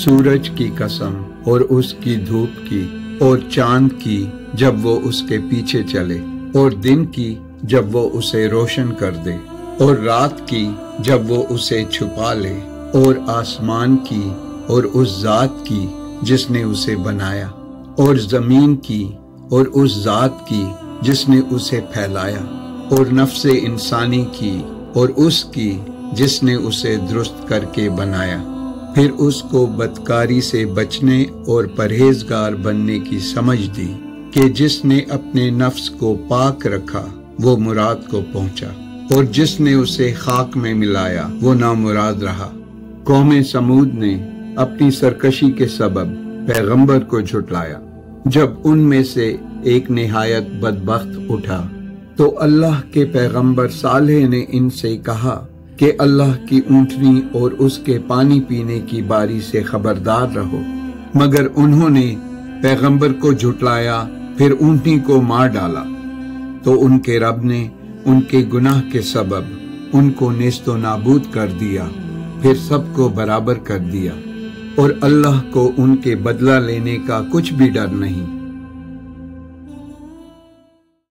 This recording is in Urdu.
سورج کی قسم اور اس کی دھوپ کی اور چاند کی جب وہ اس کے پیچھے چلے، اور دن کی جب وہ اسے روشن کر دے، اور رات کی جب وہ اسے چھپا لے، اور آسمان کی اور اس ذات کی جس نے اسے بنایا، اور زمین کی اور اس ذات کی جس نے اسے پھیلایا، اور نفس انسانی کی اور اس کی جس نے اسے درست کر کے بنایا، پھر اس کو بدکاری سے بچنے اور پرہیزگار بننے کی سمجھ دی کہ جس نے اپنے نفس کو پاک رکھا وہ مراد کو پہنچا، اور جس نے اسے خاک میں ملایا وہ نامراد رہا۔ قوم سمود نے اپنی سرکشی کے سبب پیغمبر کو جھٹلایا۔ جب ان میں سے ایک نہایت بدبخت اٹھا تو اللہ کے پیغمبر صالح نے ان سے کہا کہ اللہ کی اونٹنی اور اس کے پانی پینے کی باری سے خبردار رہو، مگر انہوں نے پیغمبر کو جھٹلایا، پھر اونٹنی کو مار ڈالا۔ تو ان کے رب نے ان کے گناہ کے سبب ان کو نیست و نابود کر دیا، پھر سب کو برابر کر دیا، اور اللہ کو ان کے بدلہ لینے کا کچھ بھی ڈر نہیں۔